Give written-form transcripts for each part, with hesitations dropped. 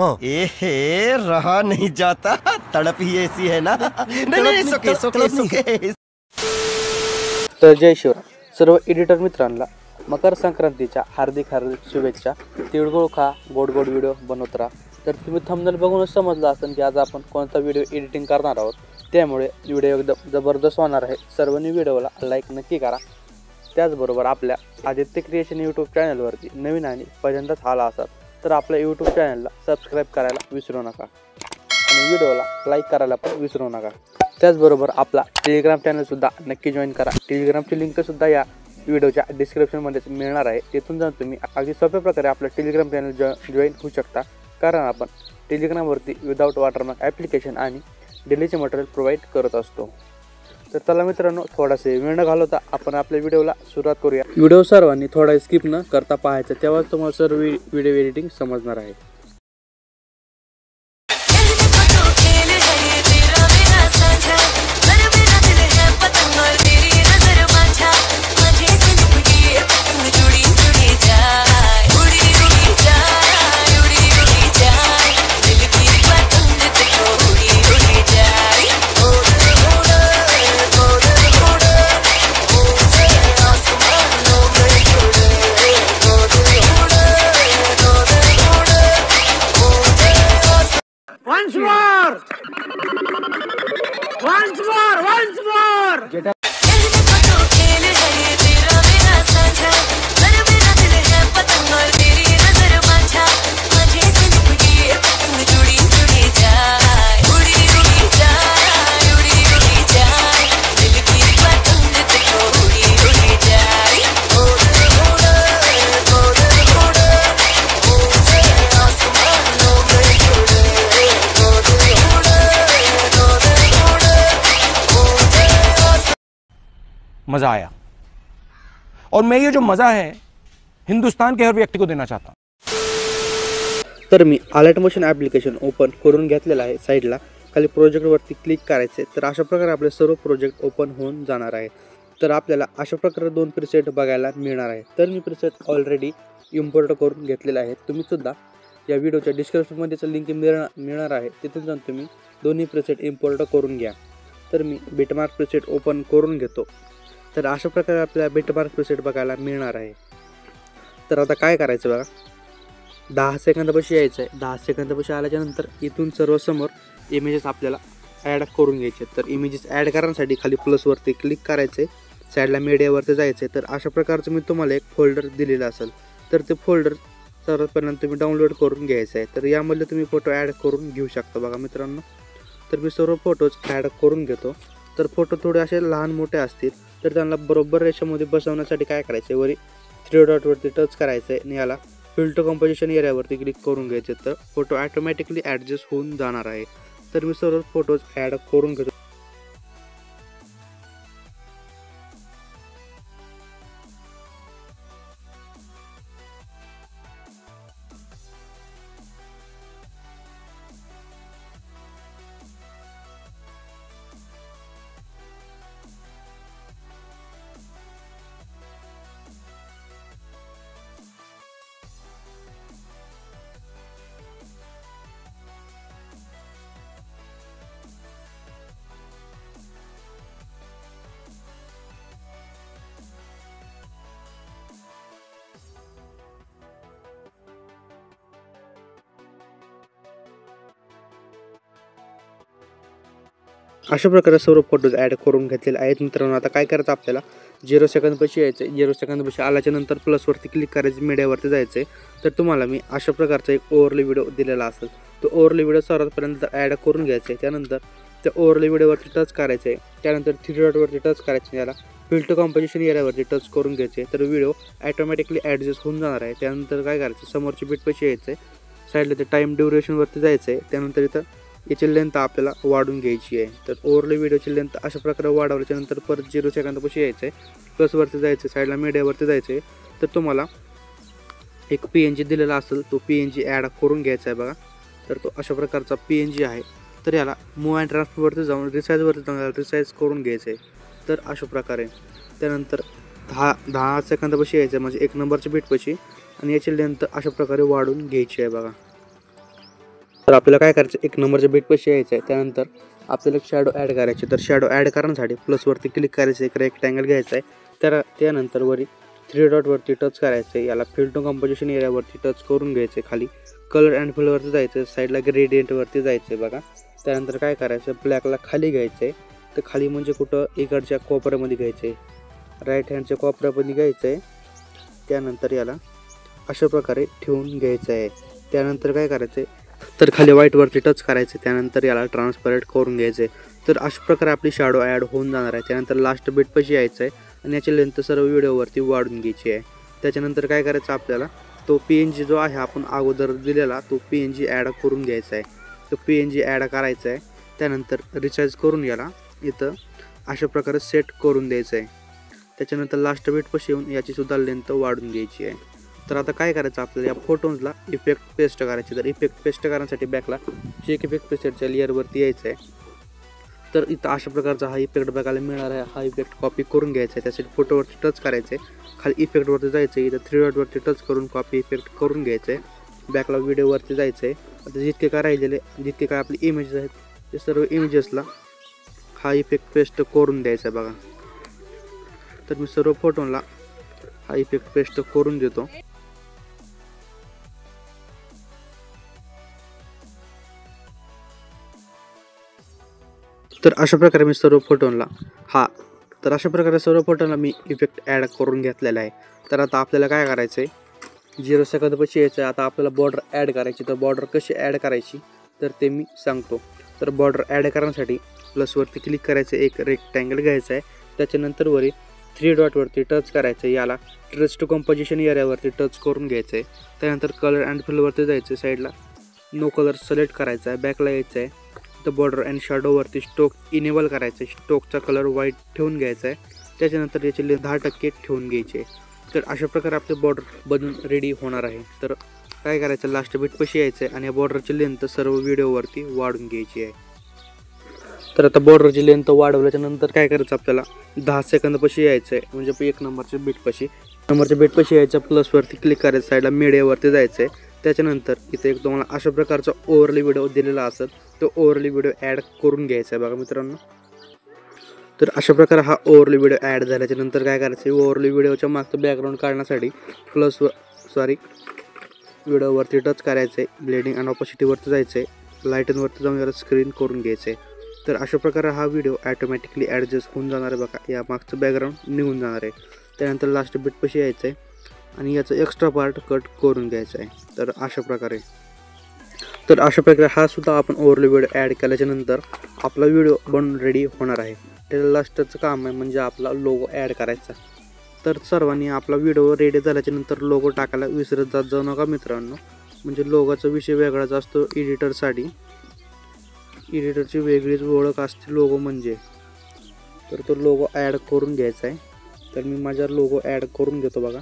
हाँ। ए रहा नहीं जाता, तड़प ही ऐसी है ना। नहीं सुके सुके सुके। तर जय शिवराय सर्व एडिटर मित्रांना मकर संक्रांतीच्या हार्दिक शुभेच्छा। तिळगुळ खा, गोड गोड व्हिडिओ बनवत राहा। तर तुम्ही थंबनेल बघूनच समजलं असेल की आज आपण कोणता व्हिडिओ एडिटिंग करणार आहोत, त्यामुळे व्हिडिओ एकदम जबरदस्त होणार आहे। सर्वांनी व्हिडिओला लाईक नक्की करा। त्याचबरोबर आपल्या आदित्य क्रिएशन यूट्यूब चॅनलवरती नवीन आणि पहिल्यांदाच आला असाल तर आपल्या यूट्यूब चॅनलला सबस्क्राईब करायला विसरू नका आणि व्हिडिओला लाईक करायला पण विसरू नका। त्याचबरोबर आपला टेलिग्राम चॅनलसुद्धा नक्की जॉईन करा। टेलिग्रामची लिंकसुद्धा या व्हिडिओच्या डिस्क्रिप्शनमध्ये मिळणार आहे। तिथून जाऊन तुम्ही अगदी सोप्या प्रकारे आपलं टेलिग्राम चॅनल जॉईन होऊ शकता, कारण आपण टेलिग्रामवरती विदाऊट वॉटरमार्क ॲप्लिकेशन आणि डेलीचे मटेरियल प्रोव्हाइड करत असतो। तर चला मित्रांनो, थोडासे वेळ न घालवता आपण आपल्या व्हिडिओला सुरुवात करूया। व्हिडिओ सर्वांनी थोडा स्किप न करता पाहायचा, तेव्हाच तुम्हाला सर्व व्हिडिओ एडिटिंग समजणार आहे। Once more. मज़ा आया और मैं ये जो मज़ा है हिंदुस्तान के हर व्यक्ति को देना चाहता हूँ। तर मी अलर्ट मोशन ॲप्लिकेशन ओपन करून घेतलेलं आहे। साईडला खाली प्रोजेक्टवरती क्लिक करायचे, तर अशा प्रकारे आपले सर्व प्रोजेक्ट ओपन होऊन जाणार आहे। तर आपल्याला अशा प्रकारे दोन प्रीसेट बघायला मिळणार आहे। तर मी प्रीसेट ऑलरेडी इम्पोर्ट करून घेतलेले आहेत। तुम्ही सुद्धा या व्हिडिओच्या डिस्क्रिप्शनमध्येच लिंक मिळणार आहे, तिथून जाऊन तुम्ही दोन्ही प्रीसेट इम्पोर्ट करून घ्या। तर मी बिटमार्क प्रीसेट ओपन करून घेतो। तर अशा प्रकारे आपल्याला बिटमार्क प्रीसेट बघायला मिळणार आहे। तर आता काय करायचं बघा, 10 सेकंदापाशी यायचं आहे। 10 सेकंदापाशी आल्याच्यानंतर इथून सर्वसमोर इमेजेस आपल्याला ॲड करून घ्यायचे। तर इमेजेस ॲड करण्यासाठी खाली प्लसवरती क्लिक करायचे, साईडला मीडियावरती जायचे। तर अशा प्रकारचं मी तुम्हाला एक फोल्डर दिलेलं असेल, तर ते फोल्डर सर्वात पहिल्यांदा तुम्ही डाउनलोड करून घ्यायचं आहे। तर यामध्ये तुम्ही फोटो ॲड करून घेऊ शकता बघा मित्रांनो। तर मी सर्व फोटोज ॲड करून घेतो। तर फोटो थोडे असे लहान मोठे असतील तर त्यांना बरोबर रेषामध्ये बसवण्यासाठी काय करायचं, वरी 3 डॉटवरती टच करायचं आहे आणि याला फिल्टर कंपोजिशन एरियावरती क्लिक करून घ्यायचे। तर फोटो ॲटोमॅटिकली ॲडजस्ट होऊन जाणार आहे। तर मी सर्व फोटोज ॲड करून घेतो। अशा प्रकारे सर्व फोटोज ॲड करून घेतलेले आहेत मित्रांनो। आता काय करायचं, आपल्याला 0 सेकंदपाशी यायचं आहे। 0 सेकंदपाशी आल्याच्या नंतर प्लसवरती क्लिक करायचं, मीडियावरती जायचं आहे। तर तुम्हाला मी अशा प्रकारचा एक ओव्हरले व्हिडिओ दिलेला असेल, तो ओव्हरले व्हिडिओ सर्वातपर्यंत ॲड करून घ्यायचा आहे। त्यानंतर त्या ओव्हरले व्हिडिओवरती टच करायचं आहे। त्यानंतर 3 डॉटवरती टच करायचं, याला फिल्टर कंपोजिशन एरियावरती टच करून घ्यायचे। तर व्हिडिओ ॲटोमॅटिकली ॲडजस्ट होऊन जाणार आहे। त्यानंतर काय करायचं, समोरची बीटपाशी यायचं आहे, साईडला ते टाईम ड्युरेशनवरती जायचं आहे। त्यानंतर इथं याची लेंथ आपल्याला वाढून घ्यायची आहे। तर ओव्हरले व्हिडिओची लेंथ अशा प्रकारे वाढवल्याच्यानंतर परत 0 सेकंदापाशी यायचं आहे, प्लसवरती जायचं आहे, साईडला मीडियावरती जायचं आहे। तर तुम्हाला एक PNG दिलेला असेल, तो PNG ॲड करून घ्यायचा आहे बघा। तर तो अशा प्रकारचा PNG आहे। तर याला मूव अँड ट्रान्सफरवरती जाऊन रिसाईजवरती जाऊन रिसाईज करून घ्यायचं आहे। तर अशा प्रकारे त्यानंतर 10 सेकंदापाशी यायचं आहे, म्हणजे 1 नंबरच्या बीटपाशी, आणि याची लेंथ अशा प्रकारे वाढून घ्यायची आहे बघा। तर आपल्याला काय करायचं, 1 नंबरच्या बीटपाशी यायचं आहे. त्यानंतर आपल्याला शॅडो ॲड करायचे. तर शॅडो ॲड करण्यासाठी प्लसवरती क्लिक करायचं, एक रेक्टँगल घ्यायचा आहे. तर त्यानंतर वरी 3 डॉटवरती टच करायचं आहे. याला फिल टू कंपोजिशन एरियावरती टच करून घ्यायचं आहे. खाली कलर अँड फिलवरती जायचं, साईडला ग्रेडियंटवरती जायचं आहे बघा. त्यानंतर काय करायचं, ब्लॅकला खाली घ्यायचं आहे. तर खाली म्हणजे कुठं इकडच्या कोपऱ्यामध्ये घ्यायचं आहे, राईट हँडच्या कोपऱ्यामध्ये घ्यायचं आहे. त्यानंतर याला अशा प्रकारे ठेवून घ्यायचं आहे. त्यानंतर काय करायचं आहे, तर खाली व्हाईटवरती टच करायचं. त्यानंतर याला ट्रान्सपरंट करून घ्यायचं आहे. तर अशा प्रकारे आपली शॅडो ॲड होऊन जाणार आहे. त्यानंतर लास्ट बीटपाशी यायचं आहे आणि याची लेंथ सर्व व्हिडिओवरती वाढून घ्यायची आहे. त्याच्यानंतर काय करायचं, आपल्याला तो PNG जो आहे आपण अगोदर दिलेला तो PNG ॲड करून घ्यायचा आहे. तो PNG ॲड करायचा आहे. त्यानंतर रिचार्ज करून याला इथं अशा प्रकारे सेट करून द्यायचं आहे. त्याच्यानंतर लास्ट बीटपाशी येऊन याचीसुद्धा लेंथ वाढून घ्यायची आहे. तर आता काय करायचं, आपल्याला या फोटोजला इफेक्ट पेस्ट करायचे. तर इफेक्ट पेस्ट करण्यासाठी बॅकला चेक इफेक्ट पेस्टच्या लेअरवरती यायचं आहे. तर इथं अशा प्रकारचा हा इफेक्ट बघायला मिळणार आहे. हा इफेक्ट कॉपी करून घ्यायचा आहे. त्यासाठी फोटोवरती टच करायचं आहे, खाली इफेक्टवरती जायचं आहे. इथं 3 डॉटवरती टच करून कॉपी इफेक्ट करून घ्यायचं आहे. बॅकला व्हिडिओवरती जायचं आहे. आता जितके काय राहिलेले, जितके काय आपले इमेजेस आहेत ते सर्व इमेजेसला हा इफेक्ट पेस्ट करून द्यायचा आहे बघा. तर मी सर्व फोटोला हा इफेक्ट पेस्ट करून देतो. तर अशा प्रकारे मी सर्व फोटोला मी इफेक्ट ॲड करून घेतलेला आहे. तर आता आपल्याला काय करायचं आहे, 0 सेकंदपाशी यायचं आहे. आता आपल्याला बॉर्डर ॲड करायची. तर बॉर्डर कशी ॲड करायची तर ते मी सांगतो. तर बॉर्डर ॲड करण्यासाठी प्लसवरती क्लिक करायचं, एक रेक्टँगल घ्यायचा आहे. त्याच्यानंतर वरी 3 डॉटवरती टच करायचं, याला ट्रेस टू कंपोजिशन एरियावरती टच करून घ्यायचं आहे. त्यानंतर कलर अँड फिलवरती जायचं, साईडला नो कलर सिलेक्ट करायचा आहे. बॅकला यायचं आहे. तर बॉर्डर अँड शॅडोवरती स्ट्रोक इनेबल करायचं आहे. स्ट्रोकचा कलर व्हाईट ठेवून घ्यायचा आहे. त्याच्यानंतर याची लेंथ 10% ठेवून घ्यायची आहे. तर अशा प्रकारे आपले बॉर्डर बनून रेडी होणार आहे. तर काय करायचं, लास्ट बीटपाशी यायचं आहे आणि या बॉर्डरची लेंथ सर्व व्हिडिओवरती वाढून घ्यायची आहे. तर आता बॉर्डरची लेंथ वाढवल्याच्या नंतर काय करायचं, आपल्याला 10 सेकंदपाशी यायचं आहे. म्हणजे 1 नंबरच्या बीटपाशी यायचं, प्लसवरती क्लिक करायचं, साईडला मीडियावरती जायचं आहे. त्याच्यानंतर इथे एक तुम्हाला अशा प्रकारचा ओव्हरली व्हिडिओ दिलेला असेल, तो ओव्हरली व्हिडिओ ॲड करून घ्यायचा आहे बघा मित्रांनो. तर अशा प्रकारे हा ओव्हरली व्हिडिओ ॲड झाल्याच्या नंतर काय करायचं, ओव्हरली व्हिडिओच्या मागचं बॅकग्राऊंड काढण्यासाठी व्हिडिओवरती टच करायचं आहे, ब्लेडिंग अँड ऑपोसिटीवरती जायचं आहे, लाईटनवरती जाऊन याला स्क्रीन करून घ्यायचं आहे. तर अशा प्रकारे हा व्हिडिओ ॲटोमॅटिकली ॲडजस्ट होऊन जाणार आहे बघा. या मागचं बॅकग्राऊंड निघून जाणार आहे. त्यानंतर लास्ट बीटपाशी यायचं आहे आणि याचं एक्स्ट्रा पार्ट कट करून घ्यायचं आहे. तर अशा प्रकारे हा सुद्धा आपण ओव्हरली व्हिडिओ ॲड केल्याच्या नंतर आपला व्हिडिओ बनून रेडी होणार आहे. त्याला लास्टचं काम आहे म्हणजे आपला लोगो ॲड करायचा. तर सर्वांनी आपला व्हिडिओ रेडी झाल्याच्या नंतर लोगो टाकायला विसरत जाऊ नका मित्रांनो. म्हणजे लोगोचा विषय वेगळाच असतो एडिटरसाठी. एडिटरची वेगळीच ओळख असते लोगो म्हणजे. तर तो लोगो ॲड करून घ्यायचा आहे. तर मी माझा लोगो ॲड करून घेतो बघा.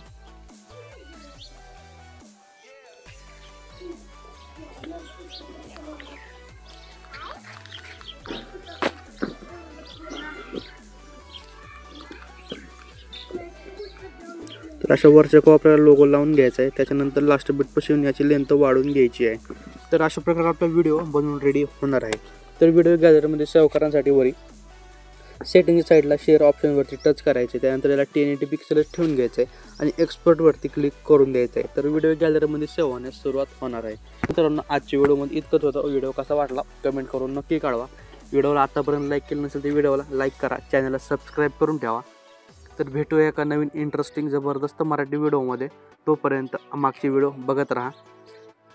तर अशा वरच्या कोपऱ्याला लोगो लावून घ्यायचा आहे. त्याच्यानंतर लास्ट बीटपाशी येऊन याची लेंथ वाढवून घ्यायची आहे. तर अशा प्रकारे आपला व्हिडिओ बनवून रेडी होणार आहे. तर व्हिडिओ गॅलरीमध्ये सेव्ह करण्यासाठी वरी सेटिंग साईडला शेअर ऑप्शनवरती टच करायचे. त्यानंतर याला 1080 पिक्सेलच ठेवून घ्यायचं आहे आणि एक्सपोर्टवरती क्लिक करून द्यायचं आहे. तर व्हिडिओ गॅलरीमध्ये सेव्ह होण्यास सुरुवात होणार आहे. मित्रांनो आजच्या व्हिडिओमध्ये इतकंच होतं. व्हिडिओ कसा वाटला कमेंट करून नक्की कळवा. व्हिडिओला आतापर्यंत लाईक केलं नसेल तर व्हिडिओला लाईक करा, चॅनलला सबस्क्राईब करून ठेवा. तर भेटूया एका नवीन इंटरेस्टिंग जबरदस्त मराठी व्हिडिओमध्ये. तोपर्यंत मागची व्हिडिओ बघत राहा.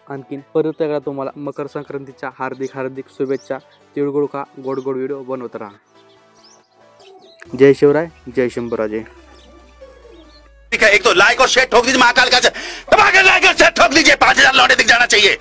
आणखीन परत एकदा तुम्हाला मकर संक्रांतीच्या हार्दिक शुभेच्छा. तिळगुळ खा, गोड व्हिडिओ बनवत राहा. जय शिवराय, जय शंभूराजे. एक तो लाइक और शेयर ठोक दीजिए महाकाल का, लाइक और शेयर ठोक दीजिए, 5000 लौटे दिख जाना चाहिए.